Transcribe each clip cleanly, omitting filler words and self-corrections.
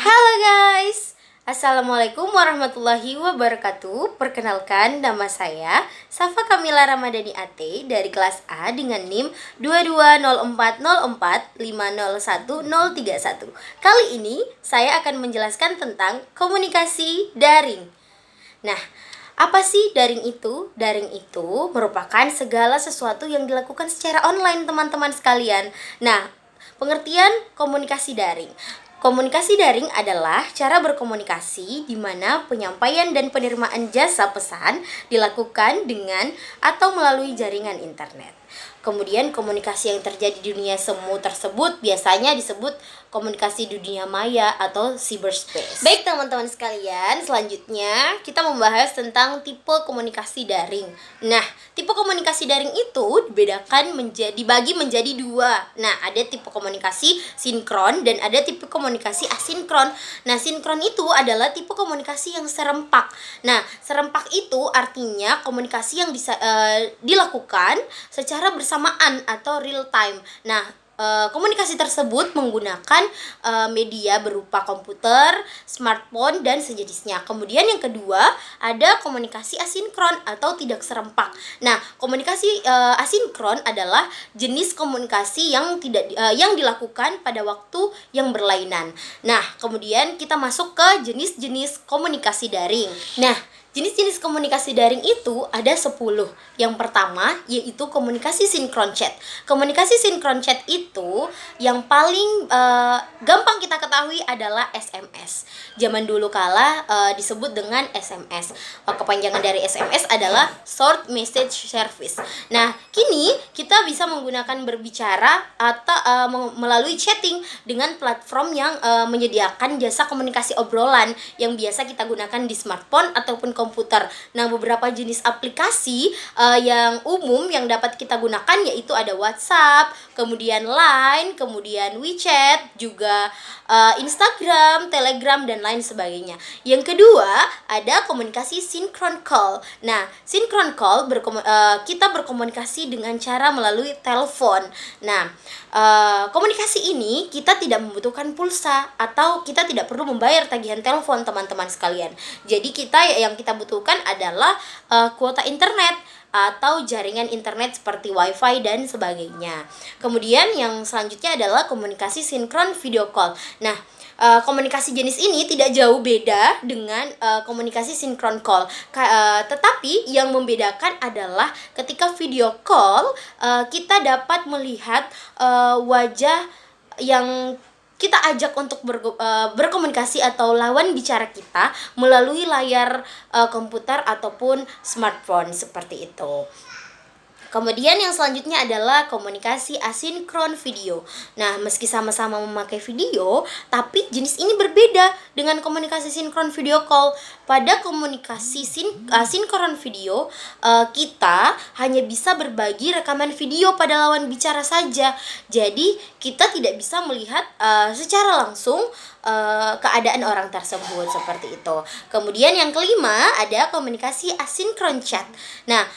Halo guys, Assalamualaikum warahmatullahi wabarakatuh. Perkenalkan, nama saya Safa Kamila Ramadhani AT dari kelas A dengan NIM 22040450131. Kali ini saya akan menjelaskan tentang komunikasi daring. Nah, apa sih daring itu? Daring itu merupakan segala sesuatu yang dilakukan secara online, teman-teman sekalian. Nah, pengertian komunikasi daring. Komunikasi daring adalah cara berkomunikasi di mana penyampaian dan penerimaan jasa pesan dilakukan dengan atau melalui jaringan internet. Kemudian komunikasi yang terjadi di dunia semu tersebut biasanya disebut komunikasi di dunia maya atau cyberspace. Baik teman-teman sekalian, selanjutnya kita membahas tentang tipe komunikasi daring. Nah, tipe komunikasi daring itu dibagi menjadi dua. Nah, ada tipe komunikasi sinkron dan ada tipe komunikasi asinkron. Nah, sinkron itu adalah tipe komunikasi yang serempak. Nah, serempak itu artinya komunikasi yang bisa dilakukan secara bersamaan atau real time. Nah, komunikasi tersebut menggunakan media berupa komputer, smartphone, dan sejenisnya. Kemudian yang kedua, ada komunikasi asinkron atau tidak serempak. Nah, komunikasi asinkron adalah jenis komunikasi yang dilakukan pada waktu yang berlainan. Nah, kemudian kita masuk ke jenis-jenis komunikasi daring. Nah, jenis-jenis komunikasi daring itu ada 10. Yang pertama yaitu komunikasi sinkron chat. Komunikasi sinkron chat itu yang paling gampang kita ketahui adalah SMS. Zaman dulu kala disebut dengan SMS. Kepanjangan dari SMS adalah Short Message Service. Nah, kini kita bisa menggunakan berbicara atau melalui chatting dengan platform yang menyediakan jasa komunikasi obrolan yang biasa kita gunakan di smartphone ataupun komputer. Nah, beberapa jenis aplikasi yang umum yang dapat kita gunakan yaitu ada WhatsApp, kemudian Line, kemudian WeChat, juga Instagram, Telegram, dan lain sebagainya. Yang kedua, ada komunikasi synchron call. Nah, synchron call kita berkomunikasi dengan cara melalui telepon. Nah, komunikasi ini kita tidak membutuhkan pulsa atau kita tidak perlu membayar tagihan telepon, teman-teman sekalian. Jadi yang kita butuhkan adalah kuota internet atau jaringan internet seperti wifi dan sebagainya. Kemudian yang selanjutnya adalah komunikasi sinkron video call. Nah, komunikasi jenis ini tidak jauh beda dengan komunikasi sinkron call. Tetapi yang membedakan adalah ketika video call kita dapat melihat wajah yang kita ajak untuk berkomunikasi atau lawan bicara kita melalui layar komputer ataupun smartphone seperti itu. Kemudian yang selanjutnya adalah komunikasi asinkron video. Nah, meski sama-sama memakai video, tapi jenis ini berbeda dengan komunikasi sinkron video call. Pada komunikasi asinkron video, kita hanya bisa berbagi rekaman video pada lawan bicara saja. Jadi, kita tidak bisa melihat secara langsung keadaan orang tersebut seperti itu. Kemudian yang kelima ada komunikasi asinkron chat. Nah,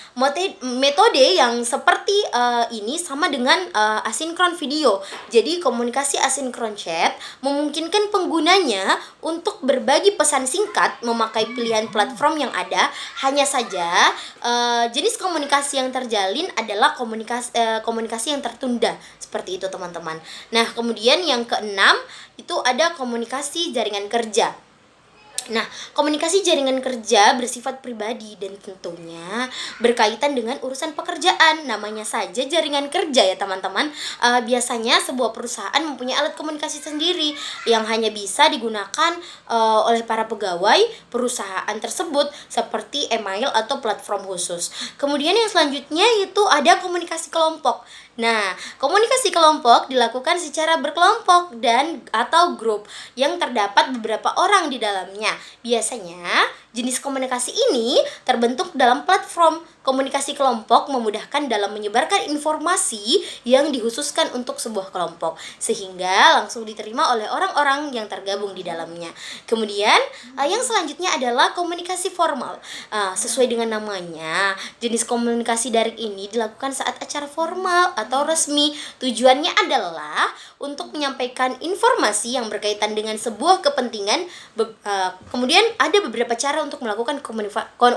metode yang seperti ini sama dengan asinkron video. Jadi komunikasi asinkron chat memungkinkan penggunanya untuk berbagi pesan singkat memakai pilihan platform yang ada. Hanya saja jenis komunikasi yang terjalin adalah komunikasi yang tertunda. Seperti itu, teman-teman. Nah, kemudian yang keenam itu ada komunikasi jaringan kerja. Nah, komunikasi jaringan kerja bersifat pribadi dan tentunya berkaitan dengan urusan pekerjaan. Namanya saja jaringan kerja ya, teman-teman. Biasanya sebuah perusahaan mempunyai alat komunikasi sendiri yang hanya bisa digunakan oleh para pegawai perusahaan tersebut seperti email atau platform khusus. Kemudian yang selanjutnya itu ada komunikasi kelompok. Nah, komunikasi kelompok dilakukan secara berkelompok dan atau grup yang terdapat beberapa orang di dalamnya. Biasanya jenis komunikasi ini terbentuk dalam platform komunikasi kelompok, memudahkan dalam menyebarkan informasi yang dikhususkan untuk sebuah kelompok sehingga langsung diterima oleh orang-orang yang tergabung di dalamnya. Kemudian yang selanjutnya adalah komunikasi formal. Sesuai dengan namanya, jenis komunikasi daring ini dilakukan saat acara formal atau resmi. Tujuannya adalah untuk menyampaikan informasi yang berkaitan dengan sebuah kepentingan. Kemudian ada beberapa cara untuk melakukan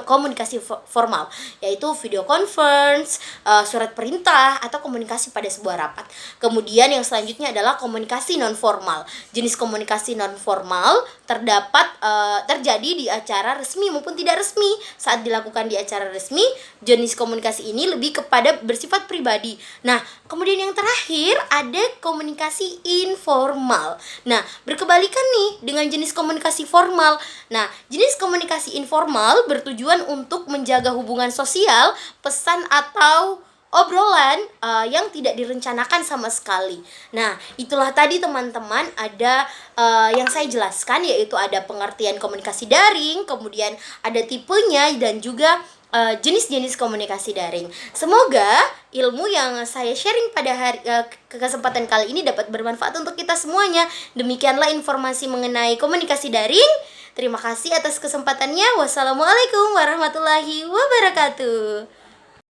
komunikasi formal, yaitu video conference, surat perintah, atau komunikasi pada sebuah rapat. Kemudian yang selanjutnya adalah komunikasi non formal. Jenis komunikasi non formal terjadi di acara resmi maupun tidak resmi. Saat dilakukan di acara resmi, jenis komunikasi ini lebih kepada bersifat pribadi. Nah, kemudian yang terakhir ada komunikasi informal. Nah, berkebalikan nih dengan jenis komunikasi formal. Nah, jenis komunikasi informal bertujuan untuk menjaga hubungan sosial, pesan atau obrolan yang tidak direncanakan sama sekali. Nah, itulah tadi teman-teman ada yang saya jelaskan, yaitu ada pengertian komunikasi daring, kemudian ada tipenya dan juga jenis-jenis komunikasi daring. Semoga ilmu yang saya sharing pada kesempatan kali ini dapat bermanfaat untuk kita semuanya. Demikianlah informasi mengenai komunikasi daring. Terima kasih atas kesempatannya. Wassalamualaikum warahmatullahi wabarakatuh.